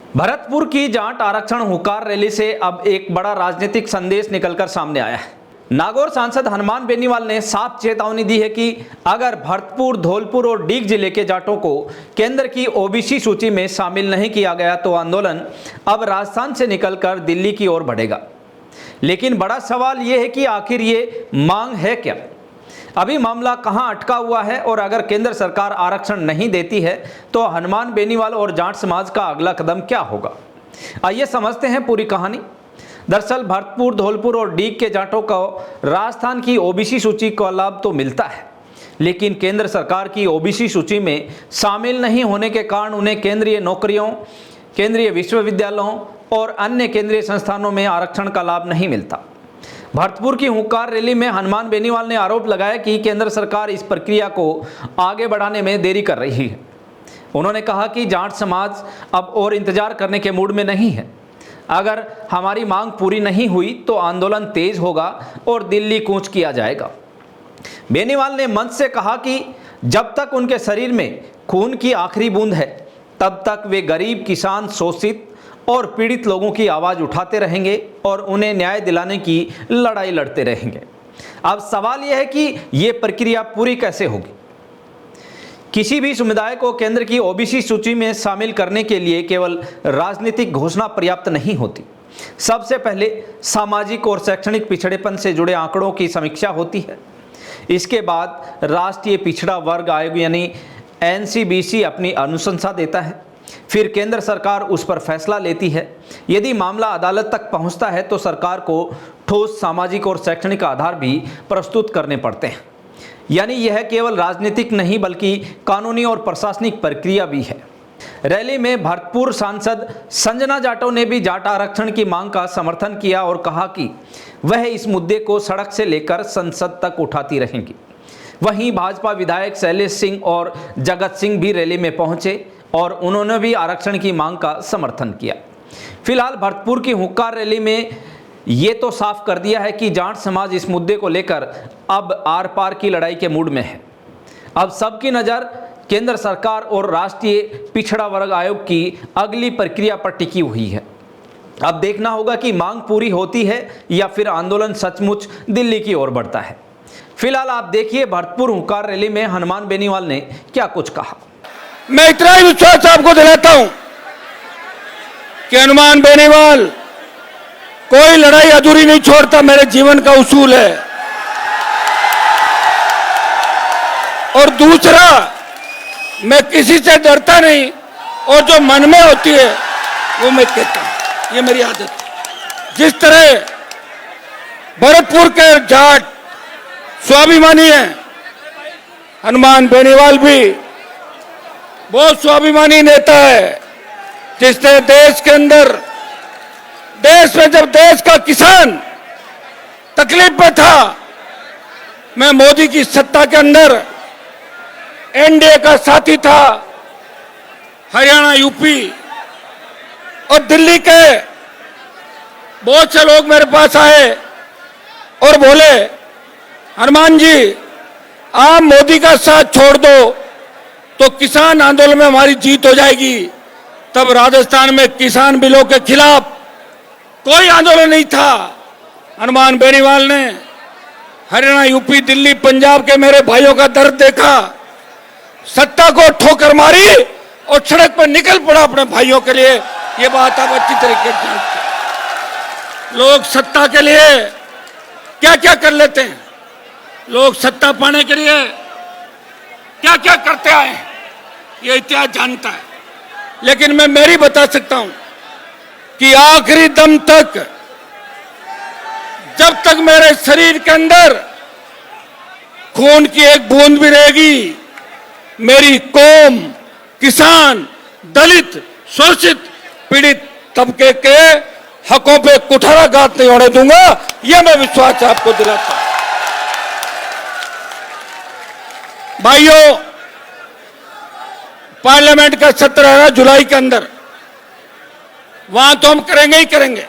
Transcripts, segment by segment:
भरतपुर की जाट आरक्षण हुंकार रैली से अब एक बड़ा राजनीतिक संदेश निकलकर सामने आया है। नागौर सांसद हनुमान बेनीवाल ने साफ चेतावनी दी है कि अगर भरतपुर, धौलपुर और डीग जिले के जाटों को केंद्र की ओबीसी सूची में शामिल नहीं किया गया तो आंदोलन अब राजस्थान से निकलकर दिल्ली की ओर बढ़ेगा। लेकिन बड़ा सवाल यह है कि आखिर ये मांग है क्या? अभी मामला कहां अटका हुआ है और अगर केंद्र सरकार आरक्षण नहीं देती है तो हनुमान बेनीवाल और जाट समाज का अगला कदम क्या होगा? आइए समझते हैं पूरी कहानी। दरअसल भरतपुर, धौलपुर और डीग के जाटों को राजस्थान की ओबीसी सूची का लाभ तो मिलता है, लेकिन केंद्र सरकार की ओबीसी सूची में शामिल नहीं होने के कारण उन्हें केंद्रीय नौकरियों, केंद्रीय विश्वविद्यालयों और अन्य केंद्रीय संस्थानों में आरक्षण का लाभ नहीं मिलता। भरतपुर की हुंकार रैली में हनुमान बेनीवाल ने आरोप लगाया कि केंद्र सरकार इस प्रक्रिया को आगे बढ़ाने में देरी कर रही है। उन्होंने कहा कि जाट समाज अब और इंतजार करने के मूड में नहीं है। अगर हमारी मांग पूरी नहीं हुई तो आंदोलन तेज होगा और दिल्ली कूच किया जाएगा। बेनीवाल ने मंच से कहा कि जब तक उनके शरीर में खून की आखिरी बूंद है तब तक वे गरीब, किसान, शोषित और पीड़ित लोगों की आवाज़ उठाते रहेंगे और उन्हें न्याय दिलाने की लड़ाई लड़ते रहेंगे। अब सवाल यह है कि ये प्रक्रिया पूरी कैसे होगी? किसी भी समुदाय को केंद्र की ओबीसी सूची में शामिल करने के लिए केवल राजनीतिक घोषणा पर्याप्त नहीं होती। सबसे पहले सामाजिक और शैक्षणिक पिछड़ेपन से जुड़े आंकड़ों की समीक्षा होती है। इसके बाद राष्ट्रीय पिछड़ा वर्ग आयोग यानी NCBC अपनी अनुशंसा देता है। फिर केंद्र सरकार उस पर फैसला लेती है। यदि मामला अदालत तक पहुंचता है तो सरकार को ठोस सामाजिक और शैक्षणिक आधार भी प्रस्तुत करने पड़ते हैं। यानी यह केवल राजनीतिक नहीं बल्कि कानूनी और प्रशासनिक प्रक्रिया भी है। रैली में भरतपुर सांसद संजना जाटव ने भी जाट आरक्षण की मांग का समर्थन किया और कहा कि वह इस मुद्दे को सड़क से लेकर संसद तक उठाती रहेंगी। वहीं भाजपा विधायक शैलेश सिंह और जगत सिंह भी रैली में पहुंचे और उन्होंने भी आरक्षण की मांग का समर्थन किया। फिलहाल भरतपुर की हुंकार रैली में ये तो साफ कर दिया है कि जाट समाज इस मुद्दे को लेकर अब आर पार की लड़ाई के मूड में है। अब सबकी नज़र केंद्र सरकार और राष्ट्रीय पिछड़ा वर्ग आयोग की अगली प्रक्रिया पर टिकी हुई है। अब देखना होगा कि मांग पूरी होती है या फिर आंदोलन सचमुच दिल्ली की ओर बढ़ता है। फिलहाल आप देखिए भरतपुर हुंकार रैली में हनुमान बेनीवाल ने क्या कुछ कहा। मैं इतना ही विश्वास आपको दिलाता हूं कि हनुमान बेनीवाल कोई लड़ाई अधूरी नहीं छोड़ता, मेरे जीवन का उसूल है। और दूसरा, मैं किसी से डरता नहीं और जो मन में होती है वो मैं कहता हूं, ये मेरी आदत है। जिस तरह भरतपुर के जाट स्वाभिमानी हैं, हनुमान बेनीवाल भी बहुत स्वाभिमानी नेता है, जिसने देश के अंदर, देश में जब देश का किसान तकलीफ में था, मैं मोदी की सत्ता के अंदर एनडीए का साथी था। हरियाणा, यूपी और दिल्ली के बहुत से लोग मेरे पास आए और बोले, हनुमान जी आप मोदी का साथ छोड़ दो तो किसान आंदोलन में हमारी जीत हो जाएगी। तब राजस्थान में किसान बिलों के खिलाफ कोई आंदोलन नहीं था। हनुमान बेनीवाल ने हरियाणा, यूपी, दिल्ली, पंजाब के मेरे भाइयों का दर्द देखा, सत्ता को ठोकर मारी और सड़क पर निकल पड़ा अपने भाइयों के लिए। ये बात आप अच्छी तरीके से जानते हैं। लोग सत्ता के लिए क्या क्या कर लेते हैं, लोग सत्ता पाने के लिए क्या क्या करते आए, ये इतिहास जानता है। लेकिन मैं मेरी बता सकता हूं कि आखिरी दम तक, जब तक मेरे शरीर के अंदर खून की एक बूंद भी रहेगी, मेरी कौम, किसान, दलित, शोषित, पीड़ित तबके के हकों पे कुठाराघात नहीं होने दूंगा। यह मैं विश्वास आपको दिलाता हूं। भाइयों, पार्लियामेंट का सत्र है ना जुलाई के अंदर, वहां तो हम करेंगे ही करेंगे,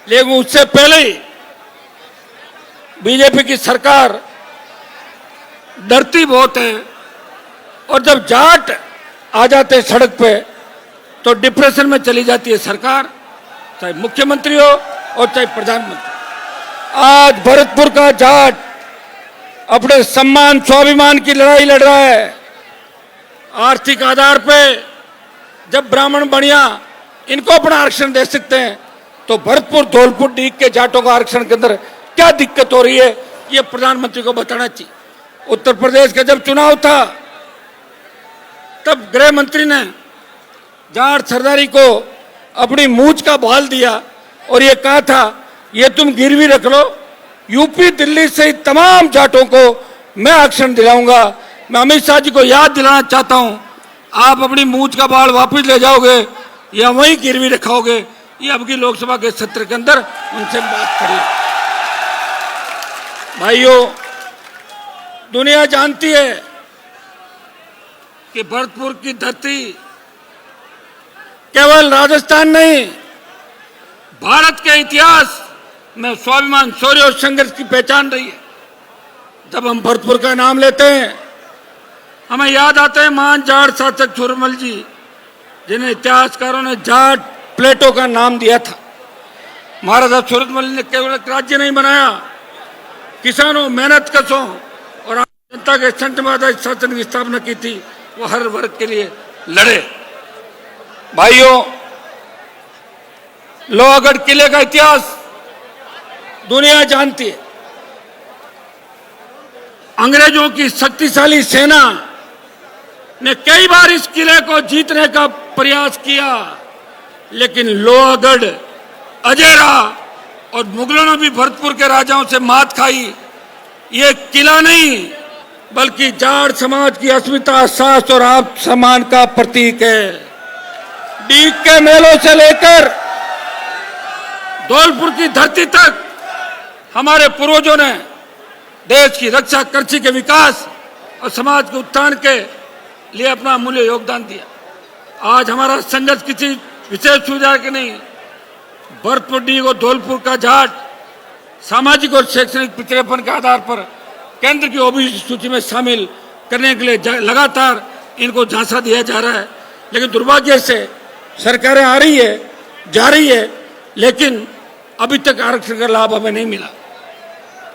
लेकिन उससे पहले ही बीजेपी की सरकार डरती बहुत है और जब जाट आ जाते सड़क पे तो डिप्रेशन में चली जाती है सरकार, चाहे मुख्यमंत्री हो और चाहे प्रधानमंत्री। आज भरतपुर का जाट अपने सम्मान स्वाभिमान की लड़ाई लड़ रहा है। आर्थिक आधार पे जब ब्राह्मण बढ़िया इनको अपना आरक्षण दे सकते हैं, तो भरतपुर धौलपुर डीग के जाटों का आरक्षण के अंदर क्या दिक्कत हो रही है, ये प्रधानमंत्री को बताना चाहिए। उत्तर प्रदेश का जब चुनाव था तब गृह मंत्री ने जाट सरदारी को अपनी मूंछ का बाल दिया और ये कहा था ये तुम गिरवी रख लो, यूपी दिल्ली से तमाम जाटों को मैं आरक्षण दिलाऊंगा। मैं अमित शाह जी को याद दिलाना चाहता हूं, आप अपनी मूंछ का बाल वापस ले जाओगे या वहीं गिरवी रखोगे, ये अब की लोकसभा के सत्र के अंदर उनसे बात करिए। भाइयों, दुनिया जानती है कि भरतपुर की धरती केवल राजस्थान नहीं, भारत के इतिहास में स्वाभिमान, शौर्य और संघर्ष की पहचान रही है। जब हम भरतपुर का नाम लेते हैं, हमें याद आते हैं महान जाट शासक सूरजमल जी, जिन्हें इतिहासकारों ने जाट प्लेटो का नाम दिया था। महाराजा सूरजमल ने केवल एक राज्य नहीं बनाया, किसानों, मेहनत कशों और आम जनता के संतवाद शासन की स्थापना की थी। वो हर वर्ग के लिए लड़े। भाइयों, लोहागढ़ किले का इतिहास दुनिया जानती है। अंग्रेजों की शक्तिशाली सेना ने कई बार इस किले को जीतने का प्रयास किया, लेकिन लोहागढ़ अजय रहा और मुगलों ने भी भरतपुर के राजाओं से मात खाई। ये किला नहीं बल्कि जाट समाज की अस्मिता, साहस और आत्म सम्मान का प्रतीक है। डीग के मेलों से लेकर धौलपुर की धरती तक हमारे पूर्वजों ने देश की रक्षा, कृषि के विकास और समाज के उत्थान के लिए अपना अमूल्य योगदान दिया। आज हमारा संघर्ष किसी विशेष सुविधा के नहीं, भरतपुर, डीग और धौलपुर का जाट सामाजिक और शैक्षणिक पिछड़ेपन के आधार पर केंद्र की ओबीसी सूची में शामिल करने के लिए लगातार इनको झांसा दिया जा रहा है। लेकिन दुर्भाग्य से सरकारें आ रही है, जा रही है, लेकिन अभी तक आरक्षण का लाभ हमें नहीं मिला।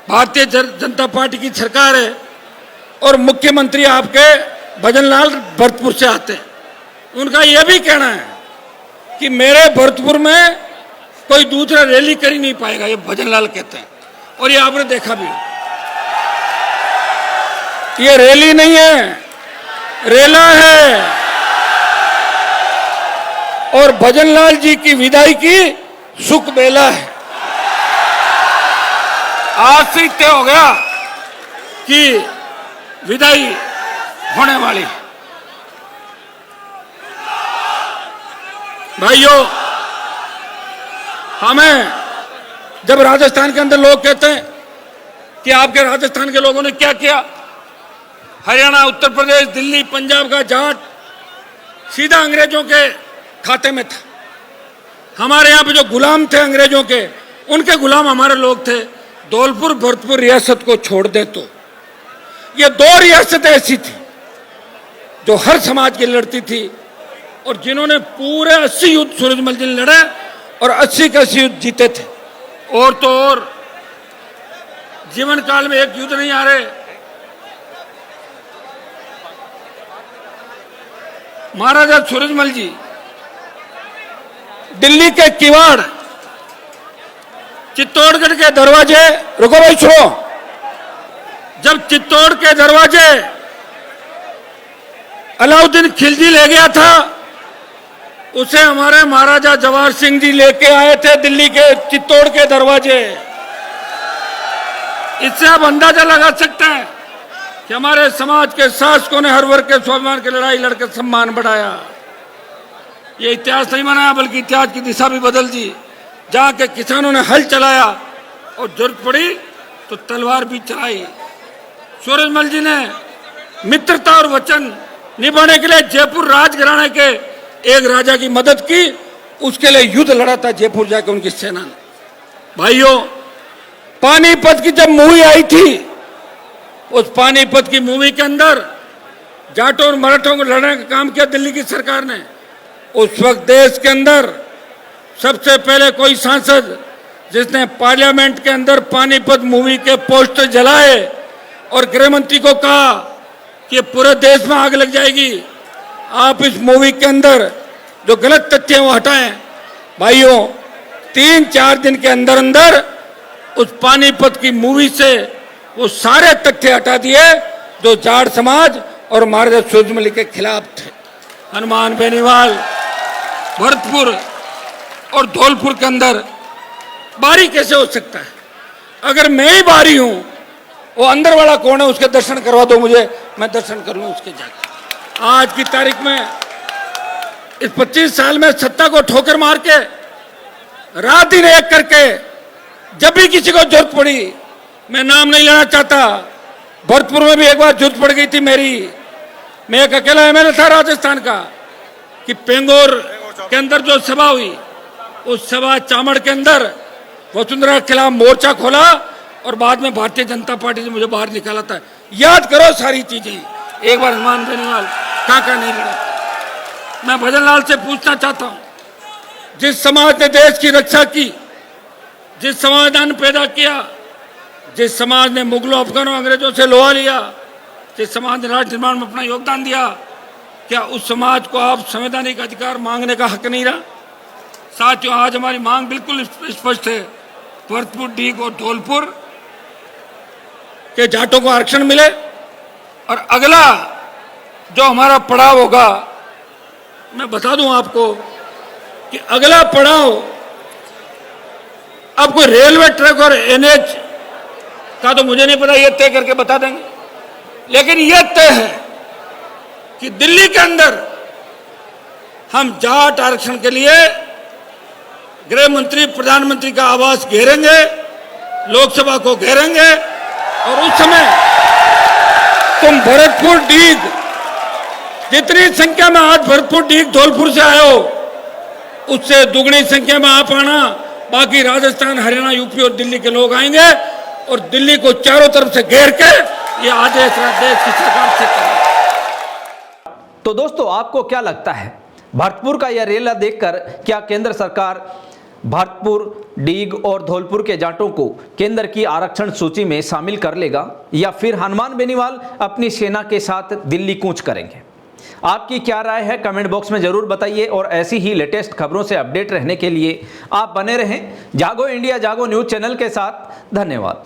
भारतीय जनता पार्टी की सरकार है और मुख्यमंत्री आपके भजनलाल भरतपुर से आते हैं। उनका यह भी कहना है कि मेरे भरतपुर में कोई दूसरा रैली कर ही नहीं पाएगा, ये भजनलाल कहते हैं। और ये आपने देखा भी, ये रैली नहीं है, रेला है। और भजनलाल जी की विदाई की सुख बेला है। आज से तय हो गया कि विदाई होने वाली। भाइयों, हमें जब राजस्थान के अंदर लोग कहते हैं कि आपके राजस्थान के लोगों ने क्या किया, हरियाणा, उत्तर प्रदेश, दिल्ली, पंजाब का जाट सीधा अंग्रेजों के खाते में था। हमारे यहाँ पे जो गुलाम थे अंग्रेजों के, उनके गुलाम हमारे लोग थे। धौलपुर भरतपुर रियासत को छोड़ दे तो ये दो रियासतें ऐसी थी जो हर समाज के लिए लड़ती थी और जिन्होंने पूरे 80 युद्ध सूरजमल जी ने लड़े और 80 के 80 युद्ध जीते थे। और तो और जीवन काल में एक युद्ध नहीं आ रहे। महाराजा सूरजमल जी दिल्ली के किवाड़, चित्तौड़गढ़ के दरवाजे, रुको भाई सुनो, जब चित्तौड़ के दरवाजे अलाउद्दीन खिलजी ले गया था, उसे हमारे महाराजा जवाहर सिंह जी लेके आए थे दिल्ली के चित्तौड़ के दरवाजे। इससे आप अंदाजा लगा सकते हैं कि हमारे समाज के शासकों ने हर वर्ग के स्वाभिमान की लड़ाई लड़कर सम्मान बढ़ाया। ये इतिहास नहीं बनाया बल्कि इतिहास की दिशा भी बदल दी। जहाँ के किसानों ने हल चलाया और जरूरत पड़ी तो तलवार भी चलाई। सूरजमल जी ने मित्रता और वचन निभाने के लिए जयपुर राजघराने के एक राजा की मदद की, उसके लिए युद्ध लड़ा था जयपुर जाकर उनकी सेना ने। भाइयों, पानीपत की जब मूवी आई थी, उस पानीपत की मूवी के अंदर जाटों और मराठों को लड़ने का काम किया दिल्ली की सरकार ने। उस वक्त देश के अंदर सबसे पहले कोई सांसद जिसने पार्लियामेंट के अंदर पानीपत मूवी के पोस्टर जलाए और गृह मंत्री को कहा कि पूरे देश में आग लग जाएगी, आप इस मूवी के अंदर जो गलत तथ्य वो हटाएं। भाइयों, 3-4 दिन के अंदर अंदर उस पानीपत की मूवी से वो सारे तथ्य हटा दिए जो जाट समाज और महाराजा सूरजमल के खिलाफ थे। हनुमान बेनीवाल, भरतपुर और धौलपुर के अंदर बारी कैसे हो सकता है? अगर मैं ही बारी हूं, वो अंदर वाला कौन है उसके दर्शन करवा दो मुझे, मैं दर्शन कर लूं उसके जाकर। आज की तारीख में इस 25 साल में सत्ता को ठोकर मार के रात दिन एक करके जब भी किसी को जरूरत पड़ी, मैं नाम नहीं लेना चाहता, भरतपुर में भी एक बार जरूरत पड़ गई थी मेरी, मैं एक अकेला एमएलए था राजस्थान का, कि पेंगोर के अंदर जो सभा हुई उस सभा चामड़ के अंदर वसुंधरा के खिलाफ मोर्चा खोला और बाद में भारतीय जनता पार्टी से मुझे बाहर निकाला था। याद करो सारी चीजें। एक बार हनुमान बेनीवाल कहाँ नहीं लड़ा। मैं भजन लाल से पूछना चाहता हूं, जिस समाज ने देश की रक्षा की, जिस समाज ने अन्न पैदा किया, जिस समाज ने मुगलों, अफगानों, अंग्रेजों से लोहा लिया, जिस समाज ने राष्ट्र निर्माण में अपना योगदान दिया, क्या उस समाज को आप संवैधानिक अधिकार मांगने का हक नहीं रहा? साथियों, आज हमारी मांग बिल्कुल स्पष्ट है। भरतपुर, डीग और धौलपुर के जाटों को आरक्षण मिले और अगला जो हमारा पड़ाव होगा, मैं बता दूं आपको कि अगला पड़ाव अब कोई रेलवे ट्रैक और एनएच का तो मुझे नहीं पता, ये तय करके बता देंगे, लेकिन यह तय है कि दिल्ली के अंदर हम जाट आरक्षण के लिए गृह मंत्री, प्रधानमंत्री का आवास घेरेंगे, लोकसभा को घेरेंगे और उस समय तुम भरतपुर, डीग, जितनी संख्या में आज भरतपुर, डीग, धौलपुर से आए हो, उससे दुगनी संख्या में आप आना। बाकी राजस्थान, हरियाणा, यूपी और दिल्ली के लोग आएंगे और दिल्ली को चारों तरफ से घेर के ये आदेश देश की सरकार से करें। तो दोस्तों, आपको क्या लगता है, भरतपुर का यह रेला देखकर क्या केंद्र सरकार भरतपुर, डीग और धौलपुर के जाटों को केंद्र की आरक्षण सूची में शामिल कर लेगा, या फिर हनुमान बेनीवाल अपनी सेना के साथ दिल्ली कूच करेंगे? आपकी क्या राय है कमेंट बॉक्स में जरूर बताइए और ऐसी ही लेटेस्ट खबरों से अपडेट रहने के लिए आप बने रहें जागो इंडिया, जागो न्यूज चैनल के साथ। धन्यवाद।